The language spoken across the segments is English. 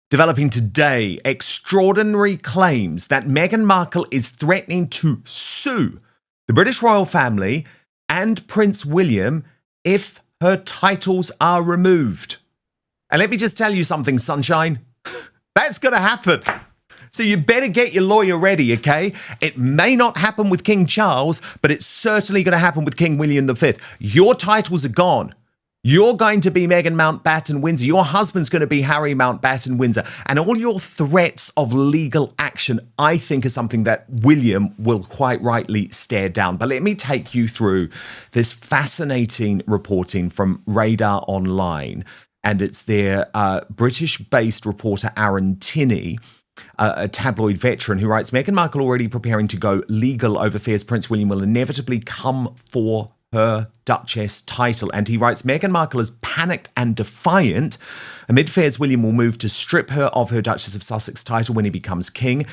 Developing today, extraordinary claims that Meghan Markle is threatening to sue the British royal family and Prince William if her titles are removed. And let me just tell you something, sunshine. That's going to happen. So you better get your lawyer ready, okay? It may not happen with King Charles, but it's certainly going to happen with King William V. Your titles are gone. You're going to be Meghan Mountbatten Windsor. Your husband's going to be Harry Mountbatten Windsor. And all your threats of legal action, I think, is something that William will quite rightly stare down. But let me take you through this fascinating reporting from Radar Online. And it's their British-based reporter, Aaron Tinney, a tabloid veteran, who writes, Meghan Markle already preparing to go legal over fears Prince William will inevitably come for her Duchess title. And he writes, Meghan Markle is panicked and defiant amid fears William will move to strip her of her Duchess of Sussex title when he becomes king.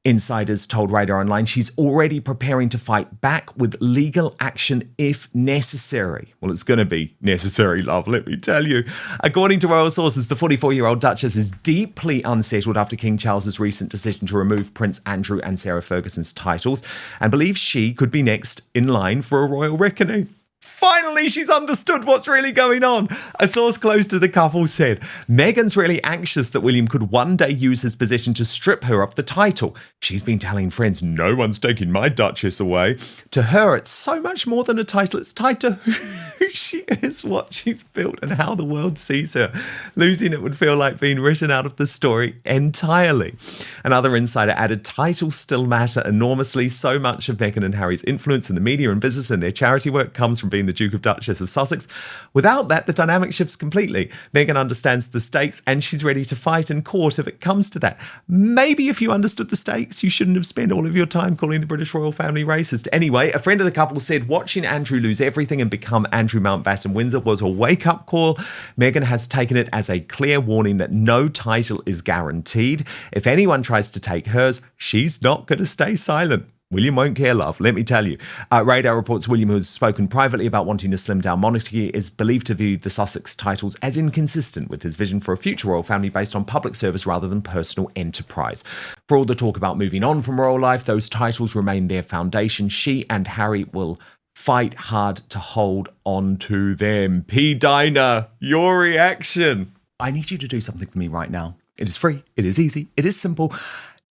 Insiders told Radar Online she's already preparing to fight back with legal action if necessary. Well, it's going to be necessary, love, let me tell you. According to royal sources, the 44-year-old Duchess is deeply unsettled after King Charles's recent decision to remove Prince Andrew and Sarah Ferguson's titles and believes she could be next in line for a royal reckoning. Finally, she's understood what's really going on. A source close to the couple said, Meghan's really anxious that William could one day use his position to strip her of the title. She's been telling friends, no one's taking my Duchess away. To her, it's so much more than a title. It's tied to who she is, what she's built, and how the world sees her. Losing it would feel like being written out of the story entirely. Another insider added, titles still matter enormously. So much of Meghan and Harry's influence in the media and business and their charity work comes from being the Duke of Duchess of Sussex. Without that, the dynamic shifts completely. Meghan understands the stakes and she's ready to fight in court if it comes to that. Maybe if you understood the stakes, you shouldn't have spent all of your time calling the British royal family racist. Anyway, a friend of the couple said watching Andrew lose everything and become Andrew Mountbatten Windsor was a wake-up call. Meghan has taken it as a clear warning that no title is guaranteed. If anyone tries to take hers, she's not going to stay silent. William won't care, love, let me tell you. Radar reports William, who has spoken privately about wanting to slim down monarchy, is believed to view the Sussex titles as inconsistent with his vision for a future royal family based on public service rather than personal enterprise. For all the talk about moving on from royal life, those titles remain their foundation. She and Harry will fight hard to hold on to them. P. Diner, your reaction. I need you to do something for me right now. It is free, it is easy, it is simple.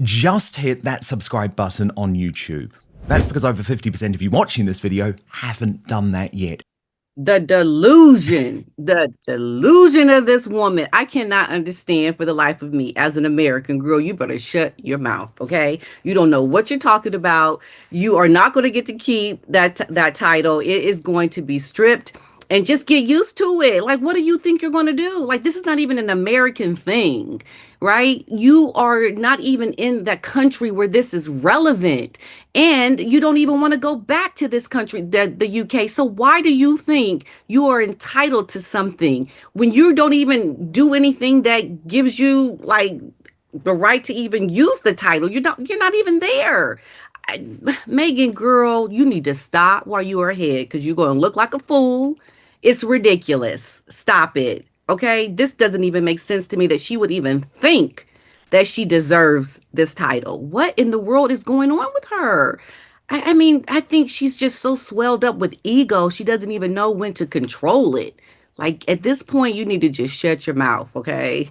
Just hit that subscribe button on YouTube. That's because over 50% of you watching this video haven't done that yet. The delusion of this woman, I cannot understand for the life of me. As an American girl, you better shut your mouth, okay? You don't know what you're talking about. You are not going to get to keep that title. It is going to be stripped. And just get used to it. Like, what do you think you're going to do? Like, this is not even an American thing, right? You are not even in that country where this is relevant. And you don't even want to go back to this country, the UK. So why do you think you are entitled to something when you don't even do anything that gives you, like, the right to even use the title? You're not even there. Meghan, girl, you need to stop while you are ahead because you're going to look like a fool. It's ridiculous. Stop it. Okay? This doesn't even make sense to me that she would even think that she deserves this title. What in the world is going on with her? I mean, I think she's just so swelled up with ego, she doesn't even know when to control it. Like, at this point, you need to just shut your mouth, okay?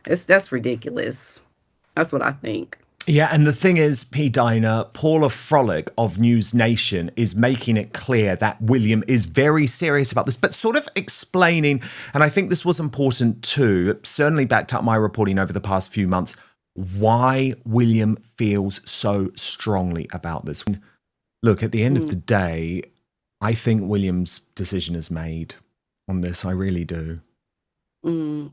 That's ridiculous. That's what I think. Yeah, and the thing is, P. Diner, Paula Frolic of News Nation is making it clear that William is very serious about this, but sort of explaining, and I think this was important too, it certainly backed up my reporting over the past few months, why William feels so strongly about this. Look, at the end of the day, I think William's decision is made on this. I really do.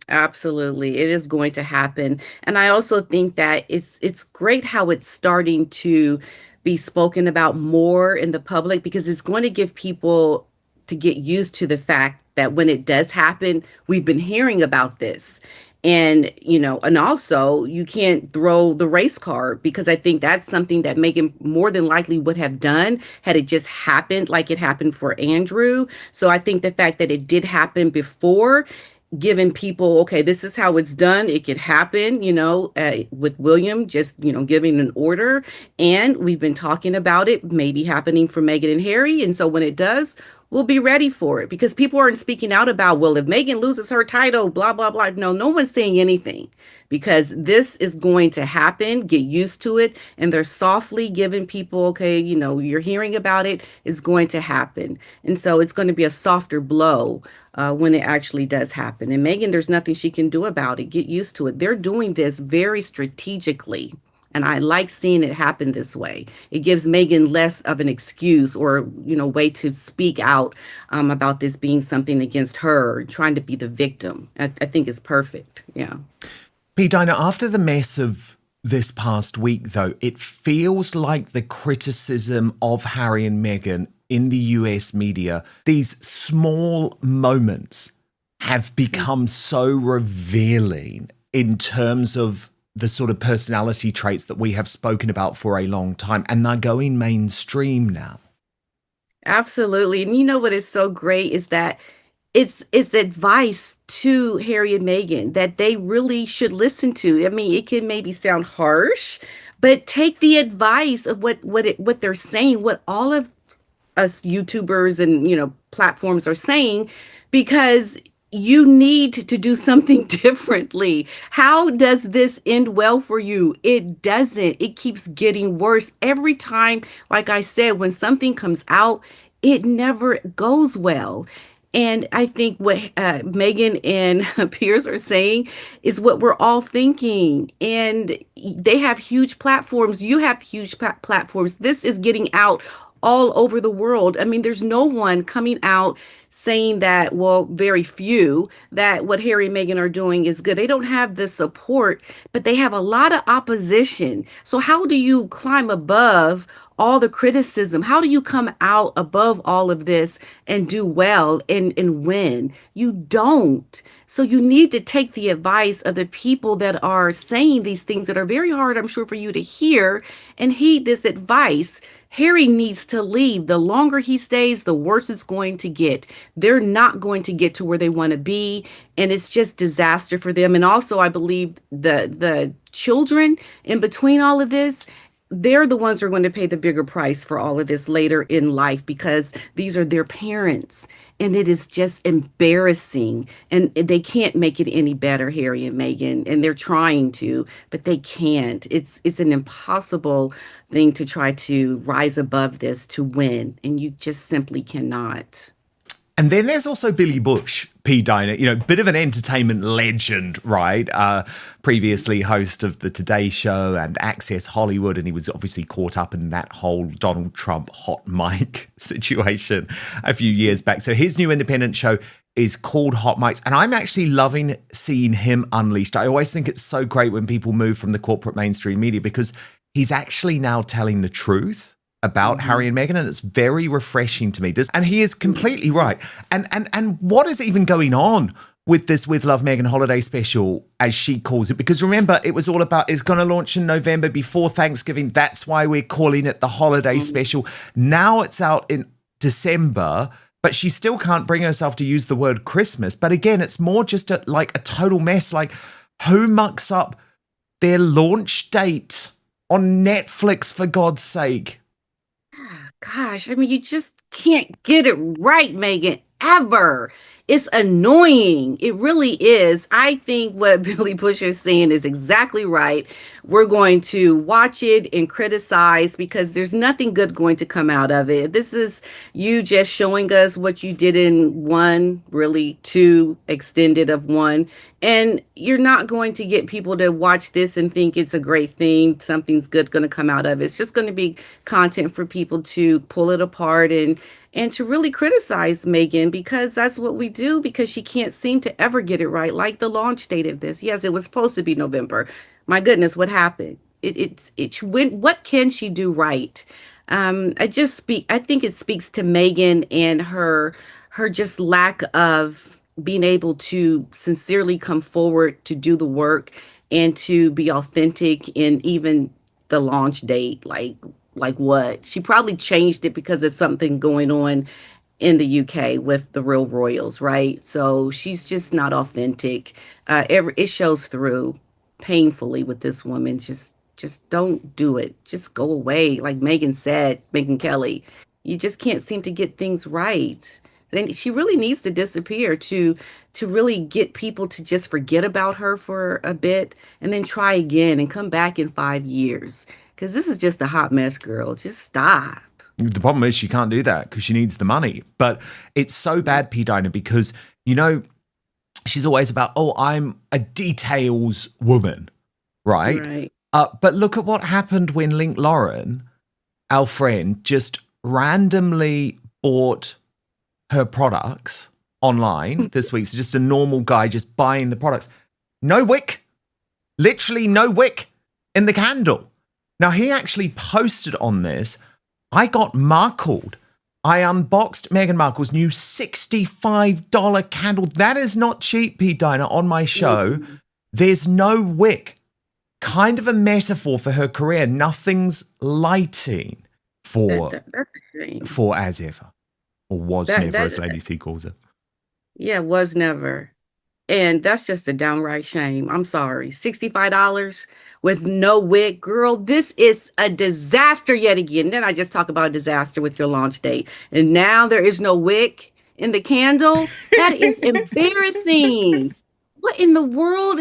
Absolutely. It is going to happen. And I also think that it's great how it's starting to be spoken about more in the public because it's going to give people to get used to the fact that when it does happen, we've been hearing about this. And, and also you can't throw the race card because I think that's something that Meghan more than likely would have done had it just happened like it happened for Andrew. So I think the fact that it did happen before giving people, okay, this is how it's done. It could happen, with William, just, giving an order. And we've been talking about it maybe happening for Meghan and Harry. And so when it does, we'll be ready for it because people aren't speaking out about, well, if Meghan loses her title, blah, blah, blah. No, no one's saying anything because this is going to happen. Get used to it. And they're softly giving people, okay, you're hearing about it. It's going to happen. And so it's going to be a softer blow when it actually does happen. And Meghan, there's nothing she can do about it. Get used to it. They're doing this very strategically. And I like seeing it happen this way. It gives Meghan less of an excuse or, way to speak out about this being something against her, trying to be the victim. I think it's perfect. Yeah. P. Dinah, after the mess of this past week, though, it feels like the criticism of Harry and Meghan in the US media, these small moments have become so revealing in terms of the sort of personality traits that we have spoken about for a long time, and they're going mainstream now. Absolutely. And you know what is so great is that it's advice to Harry and Meghan that they really should listen to. I mean, it can maybe sound harsh, but take the advice of what they're saying, what all of us YouTubers and platforms are saying, because you need to do something differently. How does this end well for you? It doesn't. It keeps getting worse every time. Like I said, when something comes out, it never goes well. And I think what Meghan and Piers are saying is what we're all thinking. And they have huge platforms. You have huge platforms. This is getting out all over the world. I mean, there's no one coming out saying that, well, very few, that what Harry and Meghan are doing is good. They don't have the support, but they have a lot of opposition. So how do you climb above all the criticism? How do you come out above all of this and do well and win? You don't. So you need to take the advice of the people that are saying these things that are very hard, I'm sure, for you to hear and heed this advice. Harry needs to leave. The longer he stays, the worse it's going to get. They're not going to get to where they want to be, and it's just disaster for them. And also, I believe the children in between all of this, they're the ones who are going to pay the bigger price for all of this later in life because these are their parents. And it is just embarrassing. And they can't make it any better, Harry and Meghan. And they're trying to, but they can't. It's an impossible thing to try to rise above this to win. And you just simply cannot. And then there's also Billy Bush, P. Dinah, bit of an entertainment legend, right? Previously host of the Today Show and Access Hollywood, and he was obviously caught up in that whole Donald Trump hot mic situation a few years back. So his new independent show is called Hot Mics, and I'm actually loving seeing him unleashed. I always think it's so great when people move from the corporate mainstream media because he's actually now telling the truth about Harry and Meghan, and it's very refreshing to me. And he is completely right. And what is even going on with this With Love Meghan holiday special, as she calls it? Because remember, it was all about, it's going to launch in November before Thanksgiving. That's why we're calling it the holiday special. Now it's out in December, but she still can't bring herself to use the word Christmas. But again, it's more just like a total mess. Like, who mucks up their launch date on Netflix, for God's sake? Gosh, I mean, you just can't get it right, Meghan, ever. It's annoying. It really is. I think what Billy Bush is saying is exactly right. We're going to watch it and criticize because there's nothing good going to come out of it. This is you just showing us what you did in one, really two extended of one. And you're not going to get people to watch this and think it's a great thing. Something's good going to come out of it. It's just going to be content for people to pull it apart and to really criticize Meghan because that's what we do because she can't seem to ever get it right. Like the launch date of this. Yes, it was supposed to be November. My goodness, what happened? What can she do right? I think it speaks to Meghan and her just lack of being able to sincerely come forward to do the work and to be authentic in even the launch date. Like what? She probably changed it because of something going on in the UK with the real royals, right? So she's just not authentic. It shows through painfully with this woman. Just don't do it. Just go away. Like Megan said, Megan Kelly, you just can't seem to get things right. Then she really needs to disappear to really get people to just forget about her for a bit and then try again and come back in 5 years. Because this is just a hot mess, girl. Just stop. The problem is she can't do that because she needs the money. But it's so bad, P. Dinah, because, you know, she's always about, oh, I'm a details woman, right? Right. But look at what happened when Link Lauren, our friend, just randomly bought her products online this week. So just a normal guy just buying the products. No wick, literally no wick in the candle. Now, he actually posted on this, I got Markled. I unboxed Meghan Markle's new $65 candle. That is not cheap, Pete Dinah, on my show. There's no wick. Kind of a metaphor for her career. Nothing's lighting That's a shame. for as ever. Or was That never, that as Lady C calls it. yeah, was never. And that's just a downright shame. I'm sorry. $65 with no wig. Girl, this is a disaster yet again. Then I just talk about a disaster with your launch date. And now there is no wig in the candle. That is embarrassing. What in the world?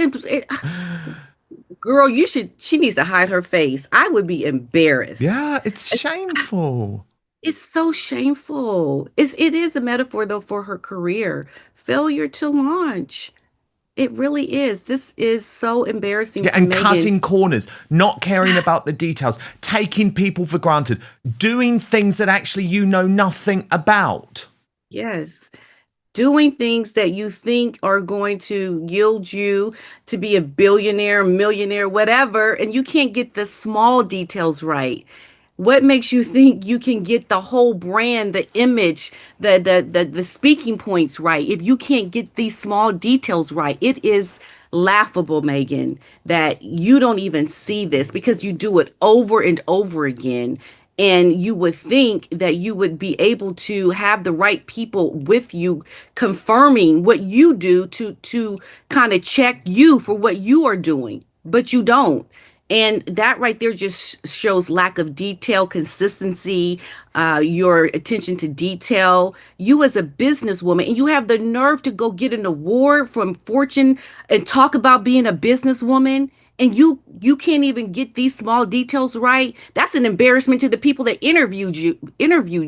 Girl, she needs to hide her face. I would be embarrassed. Yeah, it's shameful. It's so shameful. It is a metaphor though for her career. Failure to launch. It really is. This is so embarrassing Yeah, for and Megan. cutting corners, not caring about the details, taking people for granted, doing things that actually you know nothing about. Yes. Doing things that you think are going to yield you to be a billionaire, millionaire, whatever, and you can't get the small details right. What makes you think you can get the whole brand, the image, the speaking points right if you can't get these small details right? It is laughable, Megan, that you don't even see this because you do it over and over again. And you would think that you would be able to have the right people with you confirming what you do to kind of check you for what you are doing, but you don't. And that right there just shows lack of detail, consistency, your attention to detail. You as a businesswoman, and you have the nerve to go get an award from Fortune and talk about being a businesswoman, and you can't even get these small details right. That's an embarrassment to the people that interviewed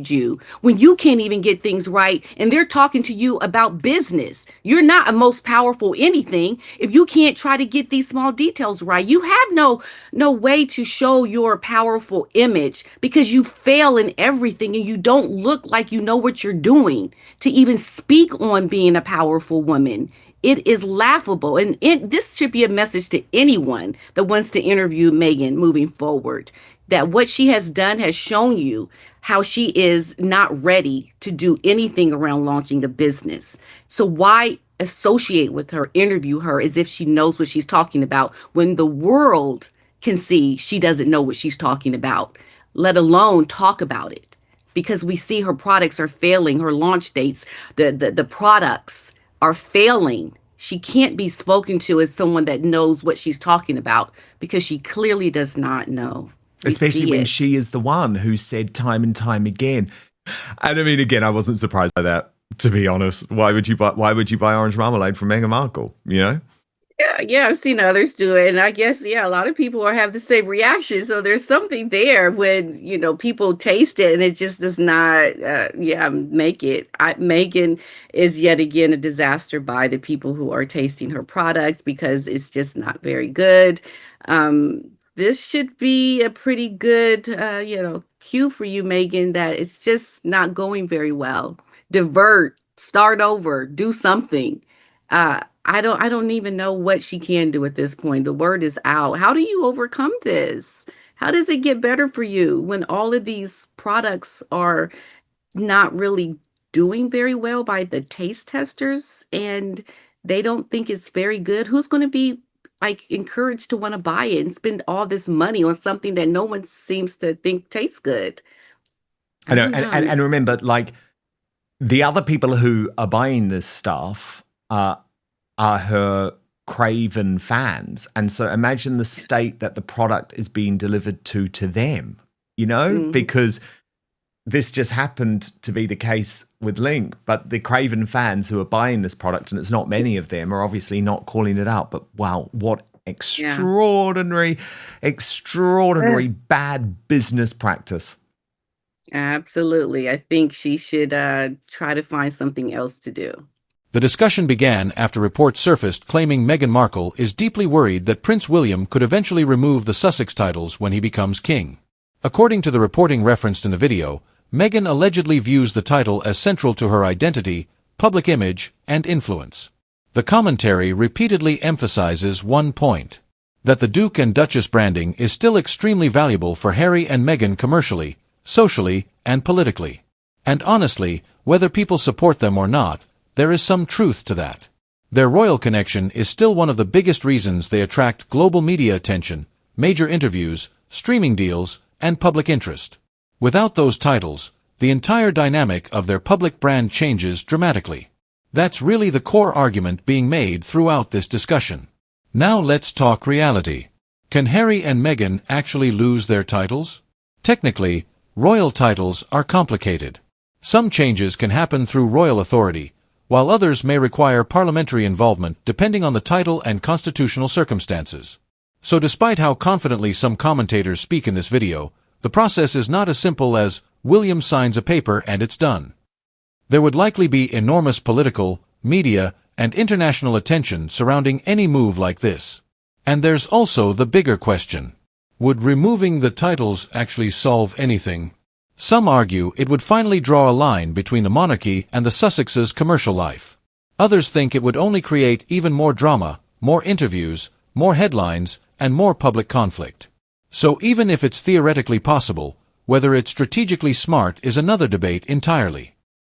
you when you can't even get things right and they're talking to you about business. You're not a most powerful anything if you can't try to get these small details right. You have no way to show your powerful image because you fail in everything and you don't look like you know what you're doing to even speak on being a powerful woman. It is laughable. And this should be a message to anyone that wants to interview Meghan moving forward, that what she has done has shown you how she is not ready to do anything around launching a business. So why associate with her, interview her as if she knows what she's talking about when the world can see she doesn't know what she's talking about, let alone talk about it? Because we see her products are failing, her launch dates, the products are failing. She can't be spoken to as someone that knows what she's talking about because she clearly does not know. We Especially see when it. she is the one who said time and time again. And I mean, again, I wasn't surprised by that, to be honest. Why would you buy orange marmalade from Meghan Markle, you know? Yeah, I've seen others do it, and I guess a lot of people have the same reaction. So there's something there when people taste it and it just does not, make it. Megan is yet again a disaster by the people who are tasting her products because it's just not very good. This should be a pretty good, cue for you, Megan, that it's just not going very well. Divert, start over, do something. I don't even know what she can do at this point. The word is out. How do you overcome this? How does it get better for you when all of these products are not really doing very well by the taste testers and they don't think it's very good? Who's going to be like encouraged to want to buy it and spend all this money on something that no one seems to think tastes good? I I know, don't and know. remember, like, The other people who are buying this stuff are her craven fans. And so imagine the state that the product is being delivered to them, because this just happened to be the case with Link, but the craven fans who are buying this product, and it's not many of them, are obviously not calling it out. But wow, what extraordinary bad business practice. Absolutely. I think she should try to find something else to do. The discussion began after reports surfaced claiming Meghan Markle is deeply worried that Prince William could eventually remove the Sussex titles when he becomes king. According to the reporting referenced in the video, Meghan allegedly views the title as central to her identity, public image, and influence. The commentary repeatedly emphasizes one point: that the Duke and Duchess branding is still extremely valuable for Harry and Meghan commercially, socially, and politically. And honestly, whether people support them or not, there is some truth to that. Their royal connection is still one of the biggest reasons they attract global media attention, major interviews, streaming deals, and public interest. Without those titles, the entire dynamic of their public brand changes dramatically. That's really the core argument being made throughout this discussion. Now let's talk reality. Can Harry and Meghan actually lose their titles? Technically, royal titles are complicated. Some changes can happen through royal authority, while others may require parliamentary involvement depending on the title and constitutional circumstances. So despite how confidently some commentators speak in this video, the process is not as simple as William signs a paper and it's done. There would likely be enormous political, media, and international attention surrounding any move like this. And there's also the bigger question: would removing the titles actually solve anything? Some argue it would finally draw a line between the monarchy and the Sussexes' commercial life. Others think it would only create even more drama, more interviews, more headlines, and more public conflict. So even if it's theoretically possible, whether it's strategically smart is another debate entirely.